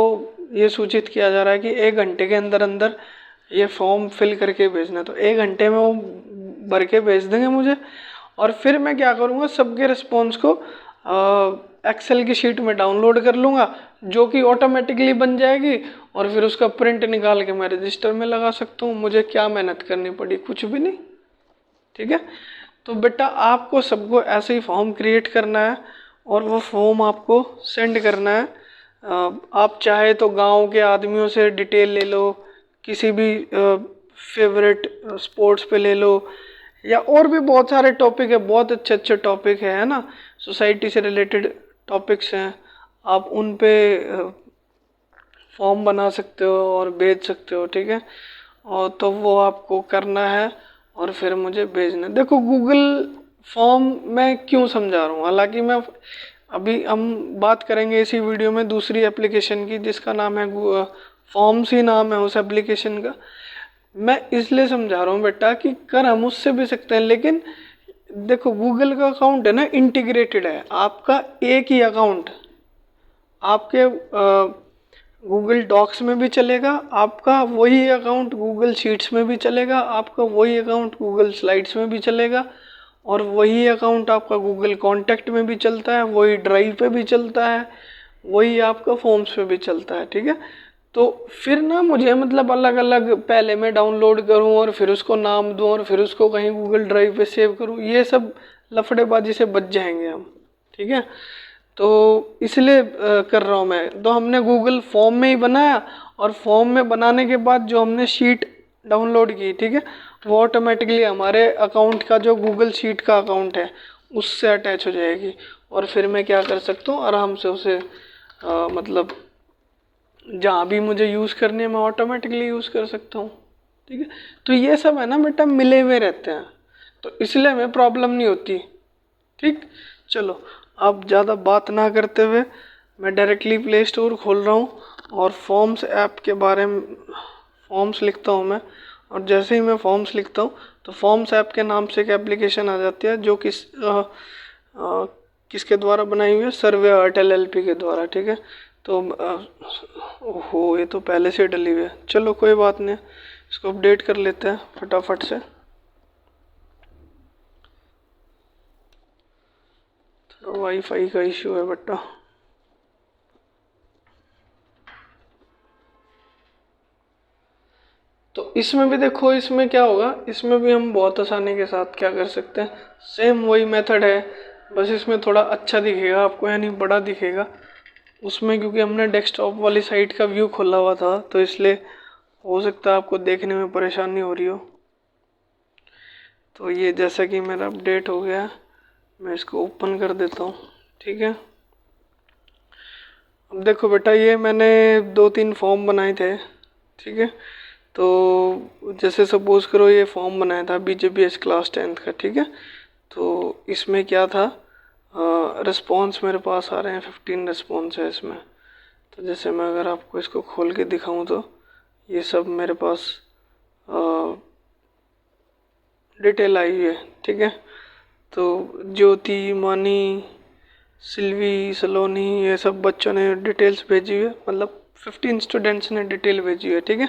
Speaker 1: ये सूचित किया जा रहा है कि 1 घंटे के अंदर अंदर ये फॉर्म फिल करके भेजना, तो 1 घंटे में वो भर के भेज देंगे मुझे। और फिर मैं क्या करूँगा, सबके रिस्पॉन्स को एक्सेल की शीट में डाउनलोड कर लूँगा, जो कि ऑटोमेटिकली बन जाएगी, और फिर उसका प्रिंट निकाल के मैं रजिस्टर में लगा सकता हूँ। मुझे क्या मेहनत करनी पड़ी, कुछ भी नहीं, ठीक है। तो बेटा आपको सबको ऐसे ही फॉर्म क्रिएट करना है और वो फॉर्म आपको सेंड करना है। आप चाहे तो गांव के आदमियों से डिटेल ले लो, किसी भी फेवरेट स्पोर्ट्स पे ले लो, या और भी बहुत सारे टॉपिक है, बहुत अच्छे अच्छे टॉपिक है ना, सोसाइटी से रिलेटेड टॉपिक्स हैं, आप उन पे फॉर्म बना सकते हो और भेज सकते हो, ठीक है। और तो वो आपको करना है और फिर मुझे भेजना। देखो गूगल फॉर्म मैं क्यों समझा रहा हूँ, हालांकि मैं अभी हम बात करेंगे इसी वीडियो में दूसरी एप्लीकेशन की जिसका नाम है फॉर्म्स ही नाम है उस एप्लीकेशन का। मैं इसलिए समझा रहा हूँ बेटा कि कर हम उससे भी सकते हैं, लेकिन देखो गूगल का अकाउंट है ना, इंटीग्रेटेड है। आपका एक ही अकाउंट आपके गूगल डॉक्स में भी चलेगा, आपका वही अकाउंट गूगल शीट्स में भी चलेगा, आपका वही अकाउंट गूगल स्लाइड्स में भी चलेगा, और वही अकाउंट आपका गूगल कॉन्टैक्ट में भी चलता है, वही ड्राइव पे भी चलता है, वही आपका फॉर्म्स पे भी चलता है। ठीक है, तो फिर ना मुझे मतलब अलग अलग पहले मैं डाउनलोड करूं और फिर उसको नाम दूं और फिर उसको कहीं गूगल ड्राइव पे सेव करूं, ये सब लफड़ेबाजी से बच जाएंगे हम। ठीक है, तो इसलिए कर रहा हूँ मैं। तो हमने गूगल फॉर्म में ही बनाया, और फॉर्म में बनाने के बाद जो हमने शीट डाउनलोड की, ठीक है, वो ऑटोमेटिकली हमारे अकाउंट का जो गूगल शीट का अकाउंट है उससे अटैच हो जाएगी, और फिर मैं क्या कर सकता हूँ, आराम से उसे मतलब जहाँ भी मुझे यूज़ करनी है मैं ऑटोमेटिकली यूज़ कर सकता हूँ। ठीक है, तो ये सब है ना बेटा मिले हुए रहते हैं, तो इसलिए हमें प्रॉब्लम नहीं होती। ठीक, चलो अब ज़्यादा बात ना करते हुए मैं डायरेक्टली प्ले स्टोर खोल रहा हूँ और फॉर्म्स ऐप के बारे में फॉर्म्स लिखता हूँ मैं। और जैसे ही मैं फॉर्म्स लिखता हूँ तो फॉर्म्स ऐप के नाम से एक एप्लीकेशन आ जाती है, जो किसके द्वारा बनाई हुई है, सर्वे आर्ट LLP के द्वारा। ठीक है, तो ओहो ये तो पहले से डली हुई है, चलो कोई बात नहीं, इसको अपडेट कर लेते हैं फटाफट से। तो वाईफाई का इशू है बेटा। तो इसमें भी देखो, इसमें क्या होगा, इसमें भी हम बहुत आसानी के साथ क्या कर सकते हैं, सेम वही मेथड है, बस इसमें थोड़ा अच्छा दिखेगा आपको, यानी बड़ा दिखेगा। उसमें क्योंकि हमने डेस्कटॉप वाली साइट का व्यू खोला हुआ था, तो इसलिए हो सकता है आपको देखने में परेशानी हो रही हो। तो ये जैसा कि मेरा अपडेट हो गया, मैं इसको ओपन कर देता हूँ। ठीक है, अब देखो बेटा, ये मैंने 2-3 फॉर्म बनाए थे। ठीक है, तो जैसे सपोज करो ये फॉर्म बनाया था BJPS क्लास 10th का। ठीक है, तो इसमें क्या था, रिस्पॉन्स मेरे पास आ रहे हैं 15 रिस्पॉन्स है इसमें। तो जैसे मैं अगर आपको इसको खोल के दिखाऊं तो ये सब मेरे पास डिटेल आई हुई है। ठीक है, तो ज्योति, मानी, सिल्वी, सलोनी, ये सब बच्चों ने डिटेल्स भेजी हुई है, मतलब 15 स्टूडेंट्स ने डिटेल भेजी हुई है। ठीक है,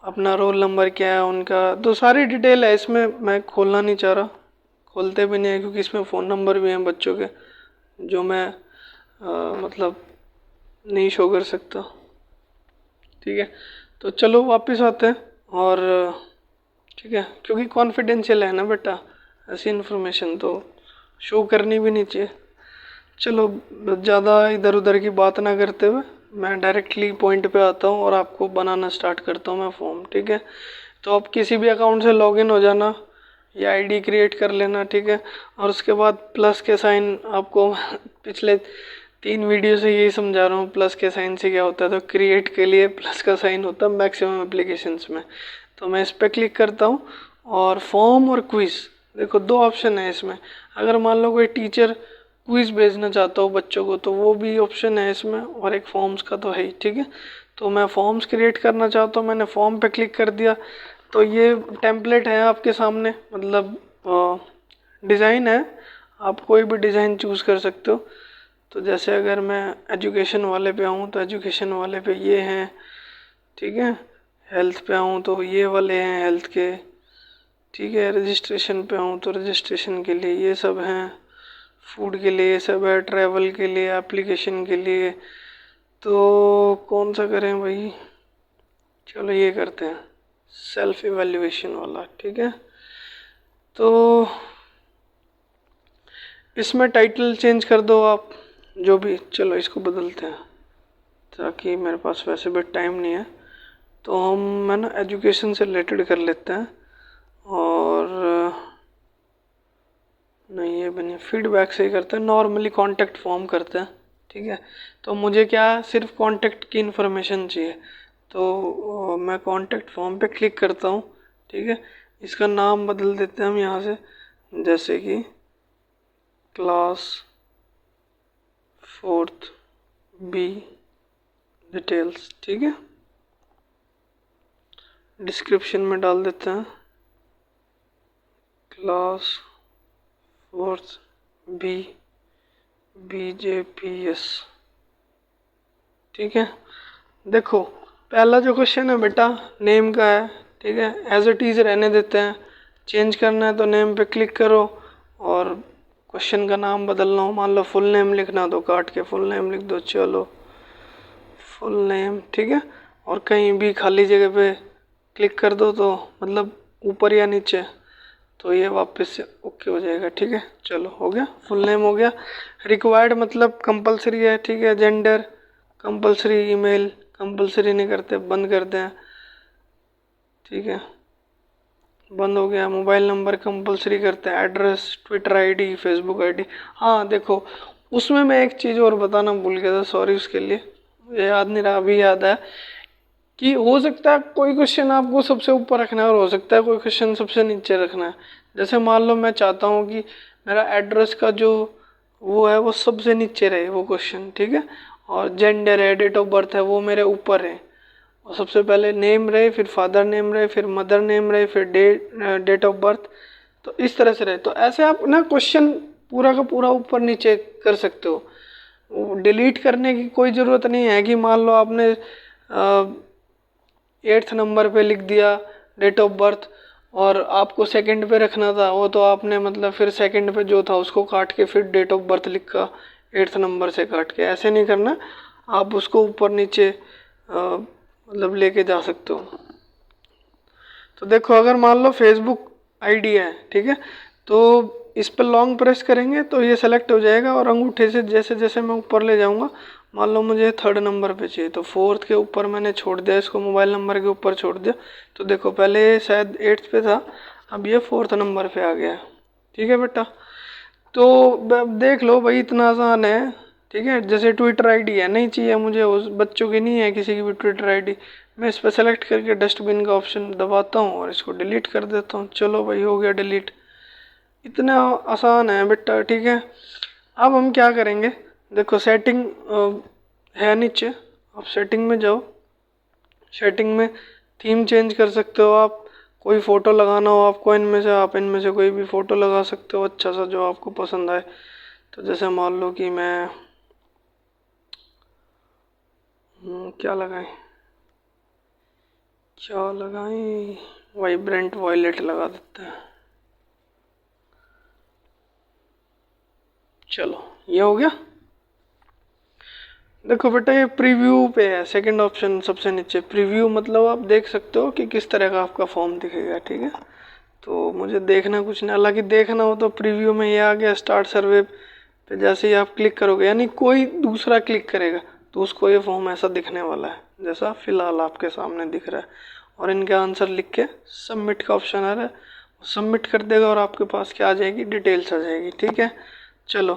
Speaker 1: अपना रोल नंबर क्या है उनका, तो सारी डिटेल है इसमें, मैं खोलना नहीं चाह रहा, खोलते भी नहीं है क्योंकि इसमें फ़ोन नंबर भी हैं बच्चों के, जो मैं मतलब नहीं शो कर सकता। ठीक है, तो चलो वापस आते हैं, और ठीक है, क्योंकि कॉन्फिडेंशियल है ना बेटा, ऐसी इन्फॉर्मेशन तो शो करनी भी नहीं चाहिए। चलो ज़्यादा इधर उधर की बात ना करते हुए मैं डायरेक्टली पॉइंट पे आता हूँ और आपको बनाना स्टार्ट करता हूँ मैं फॉर्म। ठीक है, तो आप किसी भी अकाउंट से लॉगिन हो जाना या आईडी क्रिएट कर लेना। ठीक है, और उसके बाद प्लस के साइन, आपको पिछले 3 वीडियो से यही समझा रहा हूँ प्लस के साइन से क्या होता है। तो क्रिएट के लिए प्लस का साइन होता है मैक्सिमम एप्लीकेशंस में। तो मैं इस पर क्लिक करता हूँ, और फॉर्म और क्विज़, देखो 2 ऑप्शन है इसमें। अगर मान लो कोई टीचर क्विज़ भेजना चाहता हो बच्चों को, तो वो भी ऑप्शन है इसमें, और एक फॉर्म्स का तो है ही। ठीक है, तो मैं फॉर्म्स क्रिएट करना चाहता हूँ, मैंने फॉर्म पे क्लिक कर दिया, तो ये टेम्पलेट है आपके सामने, मतलब डिज़ाइन है, आप कोई भी डिज़ाइन चूज़ कर सकते हो। तो जैसे अगर मैं एजुकेशन वाले पे आऊँ तो एजुकेशन वाले पे ये हैं। ठीक है, हेल्थ पे आऊँ तो ये वाले हैं हेल्थ के। ठीक है, रजिस्ट्रेशन पे आऊँ तो रजिस्ट्रेशन के लिए ये सब हैं, फूड के लिए ये सब है, ट्रैवल के लिए, एप्लीकेशन के लिए। तो कौन सा करें भाई, चलो ये करते हैं सेल्फ इवैल्यूएशन वाला। ठीक है, तो इसमें टाइटल चेंज कर दो आप, जो भी, चलो इसको बदलते हैं ताकि मेरे पास वैसे भी टाइम नहीं है। तो हम है ना एजुकेशन से रिलेटेड कर लेते हैं, और नहीं ये भी नहीं, फीडबैक से ही करते हैं, नॉर्मली कांटेक्ट फॉर्म करते हैं। ठीक है, तो मुझे क्या सिर्फ कांटेक्ट की इन्फॉर्मेशन चाहिए, तो मैं कांटेक्ट फॉर्म पे क्लिक करता हूँ। ठीक है, इसका नाम बदल देते हैं हम यहाँ से, जैसे कि क्लास 4th B डिटेल्स। ठीक है, डिस्क्रिप्शन में डाल देते हैं क्लास 4th बी BJPS। ठीक है, देखो पहला जो क्वेश्चन है बेटा नेम का है, ठीक है, एज इट इज़ रहने देते हैं। चेंज करना है तो नेम पे क्लिक करो, और क्वेश्चन का नाम बदलना हो, मान लो फुल नेम लिखना तो काट के फुल नेम लिख दो, चलो फुल नेम, ठीक है। और कहीं भी खाली जगह पे क्लिक कर दो तो मतलब ऊपर या नीचे, तो ये वापस से ओके हो जाएगा, ठीक है। चलो हो गया, फुल नेम हो गया। रिक्वायर्ड मतलब कंपलसरी है, ठीक है। जेंडर कंपलसरी, ईमेल कंपलसरी नहीं करते, बंद करते हैं, ठीक है, बंद हो गया। मोबाइल नंबर कंपलसरी करते हैं, address, Twitter ID, Facebook ID. हाँ देखो, उसमें मैं एक चीज़ और बताना भूल गया था, सॉरी उसके लिए, मुझे याद नहीं रहा, अभी याद है कि हो सकता है कोई क्वेश्चन आपको सबसे ऊपर रखना है और हो सकता है कोई क्वेश्चन सबसे नीचे रखना है। जैसे मान लो मैं चाहता हूँ कि मेरा एड्रेस का जो वो है वो सबसे नीचे रहे वो क्वेश्चन, ठीक है, और जेंडर है, डेट ऑफ बर्थ है, वो मेरे ऊपर है, और सबसे पहले नेम रहे, फिर फादर नेम रहे, फिर मदर नेम रहे, फिर डेट ऑफ बर्थ, तो इस तरह से रहे। तो ऐसे आप ना क्वेश्चन पूरा का पूरा ऊपर नीचे कर सकते हो। डिलीट करने की कोई ज़रूरत नहीं है कि मान लो आपने 8th नंबर पे लिख दिया डेट ऑफ बर्थ और आपको सेकंड पे रखना था, वो तो आपने मतलब फिर सेकंड पे जो था उसको काट के फिर डेट ऑफ बर्थ लिखा 8th नंबर से काट के, ऐसे नहीं करना। आप उसको ऊपर नीचे मतलब लेके जा सकते हो। तो देखो अगर मान लो फेसबुक आईडी है, ठीक है, तो इस पर लॉन्ग प्रेस करेंगे तो ये सेलेक्ट हो जाएगा, और अंगूठे से जैसे जैसे मैं ऊपर ले जाऊंगा, मान लो मुझे 3rd नंबर पे चाहिए तो 4th के ऊपर मैंने छोड़ दिया इसको, मोबाइल नंबर के ऊपर छोड़ दिया, तो देखो पहले शायद 8th पे था, अब ये 4th नंबर पे आ गया, ठीक है बेटा। तो देख लो भाई, इतना आसान है, ठीक है। जैसे ट्विटर आईडी है, नहीं चाहिए मुझे, उस बच्चों की नहीं है किसी की भी ट्विटर आईडी, मैं इस पर सेलेक्ट करके डस्टबिन का ऑप्शन दबाता हूँ और इसको डिलीट कर देता हूँ। चलो भाई हो गया डिलीट, इतना आसान है बेटा, ठीक है। अब हम क्या करेंगे, देखो सेटिंग है नीचे, आप सेटिंग में जाओ, सेटिंग में थीम चेंज कर सकते हो आप, कोई फ़ोटो लगाना हो आपको इनमें से, आप इनमें से कोई भी फ़ोटो लगा सकते हो अच्छा सा जो आपको पसंद आए। तो जैसे मान लो कि मैं क्या लगाएं, क्या लगाएं, वाइब्रेंट वॉयलेट लगा देते हैं। चलो ये हो गया। देखो बेटा ये प्रीव्यू पे है, सेकंड ऑप्शन सबसे नीचे, प्रीव्यू मतलब आप देख सकते हो कि किस तरह का आपका फॉर्म दिखेगा, ठीक है। तो मुझे देखना कुछ नहीं, हालांकि देखना हो तो प्रीव्यू में ये आ गया स्टार्ट सर्वे पे, जैसे ही आप क्लिक करोगे यानी कोई दूसरा क्लिक करेगा तो उसको ये फॉर्म ऐसा दिखने वाला है जैसा फिलहाल आपके सामने दिख रहा है, और इनके आंसर लिख के सबमिट का ऑप्शन आ रहा है, सबमिट कर देगा और आपके पास क्या आ जाएगी, डिटेल्स आ जाएगी, ठीक है। चलो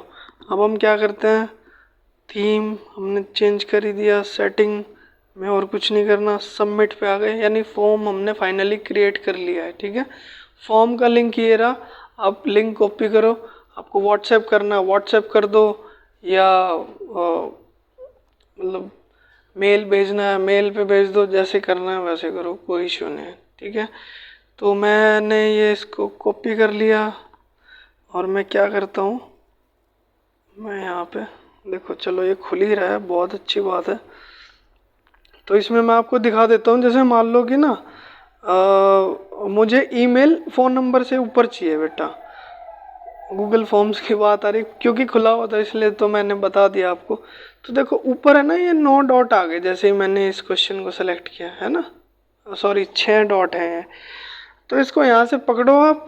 Speaker 1: अब हम क्या करते हैं, थीम हमने चेंज कर ही दिया, सेटिंग में और कुछ नहीं करना, सबमिट पे आ गए, यानी फॉर्म हमने फाइनली क्रिएट कर लिया है, ठीक है। फॉर्म का लिंक ये रहा, आप लिंक कॉपी करो, आपको व्हाट्सएप करना है व्हाट्सएप कर दो, या मतलब मेल भेजना है मेल पे भेज दो, जैसे करना है वैसे करो, कोई इशू नहीं है, ठीक है। तो मैंने ये इसको कॉपी कर लिया, और मैं क्या करता हूँ, मैं यहाँ पे देखो, चलो ये खुल ही रहा है, बहुत अच्छी बात है। तो इसमें मैं आपको दिखा देता हूँ, जैसे मान लो कि ना मुझे ईमेल फ़ोन नंबर से ऊपर चाहिए बेटा, गूगल फॉर्म्स की बात आ रही, क्योंकि खुला हुआ था इसलिए तो मैंने बता दिया आपको। तो देखो ऊपर है ना ये 9 डॉट आ गए जैसे ही मैंने इस क्वेश्चन को सेलेक्ट किया है ना, सॉरी 6 डॉट हैं, तो इसको यहाँ से पकड़ो आप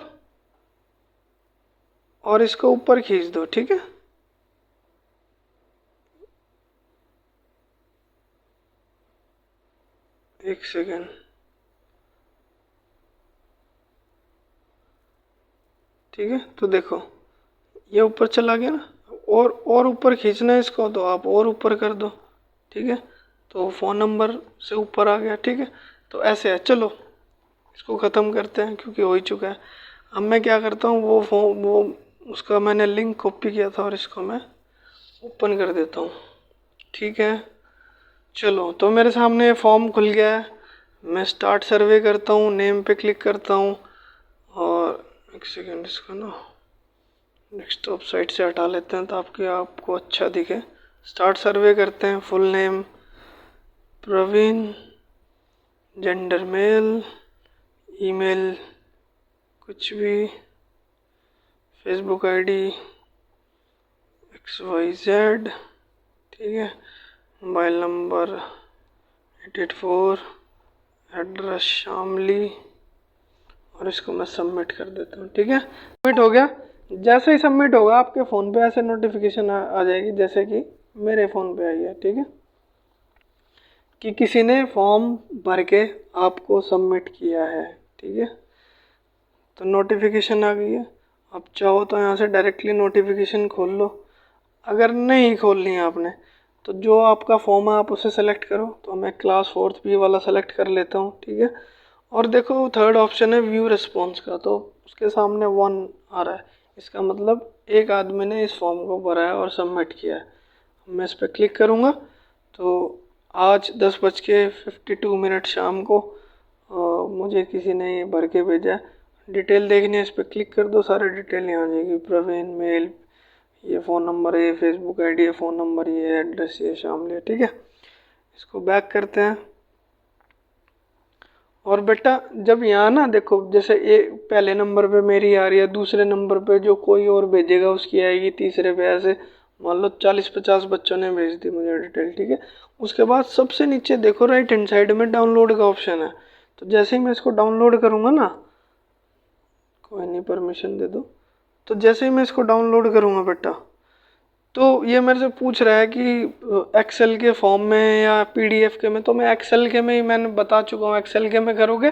Speaker 1: और इसको ऊपर खींच दो, ठीक है। एक सेकेंड, ठीक है। तो देखो ये ऊपर चला गया ना, और ऊपर खींचना है इसको तो आप और ऊपर कर दो, ठीक है। तो फ़ोन नंबर से ऊपर आ गया, ठीक है। तो ऐसे है, चलो इसको ख़त्म करते हैं क्योंकि हो ही चुका है। अब मैं क्या करता हूँ, वो उसका मैंने लिंक कॉपी किया था और इसको मैं ओपन कर देता हूँ, ठीक है। चलो तो मेरे सामने फॉर्म खुल गया है, मैं स्टार्ट सर्वे करता हूँ, नेम पे क्लिक करता हूँ और एक सेकेंड इसको ना डेस्कटॉप साइट से हटा लेते हैं ताकि आपको अच्छा दिखे। स्टार्ट सर्वे करते हैं, full name Praveen, gender male, email कुछ भी, फेसबुक आईडी XYZ, ठीक है, मोबाइल नंबर 884, एड्रेस शामली, और इसको मैं सबमिट कर देता हूँ। ठीक है, सबमिट हो गया। जैसे ही सबमिट होगा आपके फ़ोन पे ऐसे नोटिफिकेशन आ जाएगी जैसे कि मेरे फ़ोन पे आई है। ठीक है, कि किसी ने फॉर्म भर के आपको सबमिट किया है। ठीक है, तो नोटिफिकेशन आ गई है। आप चाहो तो यहाँ से डायरेक्टली नोटिफिकेशन खोल लो, अगर नहीं खोलनी है आपने तो जो आपका फॉर्म है आप उसे सेलेक्ट करो। तो मैं क्लास 4th B वाला सेलेक्ट कर लेता हूँ। ठीक है, और देखो थर्ड ऑप्शन है व्यू रिस्पॉन्स का, तो उसके सामने 1 आ रहा है, इसका मतलब एक आदमी ने इस फॉर्म को भरा है और सबमिट किया है। मैं इस पर क्लिक करूँगा तो आज 10:52 शाम को मुझे किसी ने ये भर के भेजा। डिटेल देखनी है, इस पर क्लिक कर दो, सारे डिटेल यहाँ आ जाएगी, प्रवीण, मेल, ये फ़ोन नंबर है, फेसबुक आईडी है, फ़ोन नंबर ये, एड्रेस ये शामिल है। ठीक है, इसको बैक करते हैं। और बेटा जब यहाँ ना देखो जैसे पहले नंबर पे मेरी आ रही है, दूसरे नंबर पे जो कोई और भेजेगा उसकी आएगी, तीसरे पे ऐसे मान लो 40-50 बच्चों ने भेज दी मुझे डिटेल। ठीक है, उसके बाद सबसे नीचे देखो राइट हैंड साइड में डाउनलोड का ऑप्शन है। तो जैसे ही मैं इसको डाउनलोड करूँगा ना, कोई नहीं परमिशन दे दो, तो जैसे ही मैं इसको डाउनलोड करूँगा बेटा तो ये मेरे से पूछ रहा है कि एक्सेल के फॉर्म में या PDF के में, तो मैं एक्सेल के में ही मैंने बता चुका हूँ, एक्सेल के में करोगे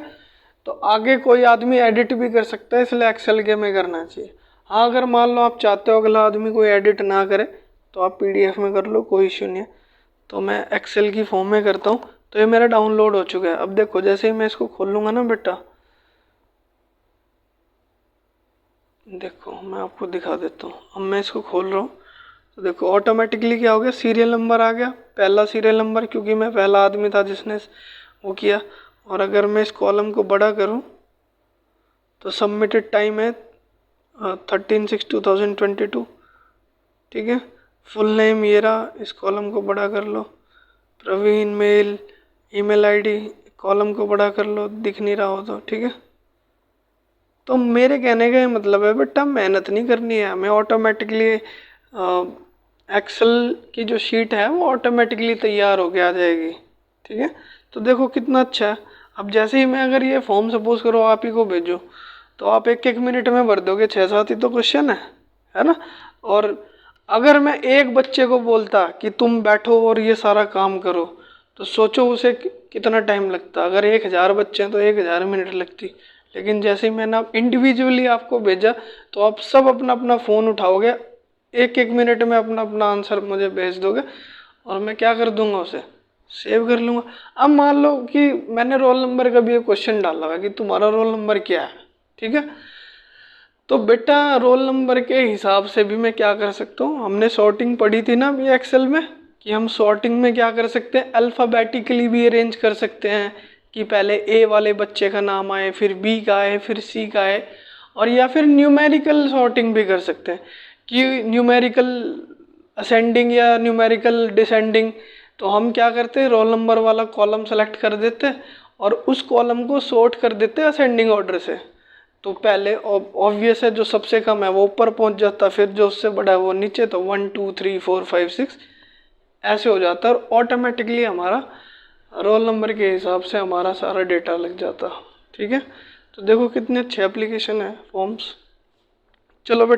Speaker 1: तो आगे कोई आदमी एडिट भी कर सकता है, इसलिए एक्सेल के में करना चाहिए। हाँ, अगर मान लो आप चाहते हो अगला आदमी कोई एडिट ना करे तो आप PDF में कर लो, कोई इश्यू नहीं है। तो मैं एक्सेल की फॉर्म में करता हूँ। तो ये मेरा डाउनलोड हो चुका है। अब देखो जैसे ही मैं इसको खोल लूँगा ना बेटा, देखो मैं आपको दिखा देता हूँ। अब मैं इसको खोल रहा हूँ तो देखो ऑटोमेटिकली क्या हो गया, सीरियल नंबर आ गया, पहला सीरियल नंबर, क्योंकि मैं पहला आदमी था जिसने वो किया। और अगर मैं इस कॉलम को बड़ा करूं तो सबमिटेड टाइम है 13/6/2022। ठीक है, फुल नेम ये रहा, इस कॉलम को बड़ा कर लो, Praveen, mail, email ID, column को बड़ा कर लो, दिख नहीं रहा हो तो। ठीक है, तो मेरे कहने का ये मतलब है बेटा मेहनत नहीं करनी है, हमें ऑटोमेटिकली एक्सेल की जो शीट है वो ऑटोमेटिकली तैयार होके आ जाएगी। ठीक है, तो देखो कितना अच्छा है। अब जैसे ही मैं अगर ये फॉर्म सपोज करो आप ही को भेजो तो आप 1-1 मिनट में भर दोगे, 6-7 ही तो क्वेश्चन है ना। और अगर मैं एक बच्चे को बोलता कि तुम बैठो और ये सारा काम करो तो सोचो उसे कितना टाइम लगता। अगर 1000 बच्चे हैं तो 1000 मिनट लगती। लेकिन जैसे ही मैंने इंडिविजुअली आपको भेजा तो आप सब अपना अपना फ़ोन उठाओगे, 1-1 मिनट में अपना अपना आंसर मुझे भेज दोगे और मैं क्या कर दूंगा, उसे सेव कर लूँगा। अब मान लो कि मैंने रोल नंबर का भी एक क्वेश्चन डाला है कि तुम्हारा रोल नंबर क्या है। ठीक है, तो बेटा रोल नंबर के हिसाब से भी मैं क्या कर सकता हूँ, हमने सॉर्टिंग पढ़ी थी ना अभी एक्सेल में कि हम सॉर्टिंग में क्या कर सकते हैं, अल्फ़ाबेटिकली भी अरेंज कर सकते हैं कि पहले A वाले बच्चे का नाम आए, फिर B का आए, फिर C का आए। और या फिर न्यूमेरिकल सॉर्टिंग भी कर सकते हैं कि न्यूमेरिकल असेंडिंग या न्यूमेरिकल डिसेंडिंग। तो हम क्या करते हैं, रोल नंबर वाला कॉलम सेलेक्ट कर देते और उस कॉलम को सॉर्ट कर देते असेंडिंग ऑर्डर से। तो पहले ऑब्वियस है जो सबसे कम है वो ऊपर पहुंच जाता, फिर जो उससे बड़ा है वो नीचे, तो 1 2 3 4 5 6 ऐसे हो जाता है और ऑटोमेटिकली हमारा रोल नंबर के हिसाब से हमारा सारा डेटा लग जाता। ठीक है, तो देखो कितने अच्छे एप्लीकेशन है फॉर्म्स। चलो बेटा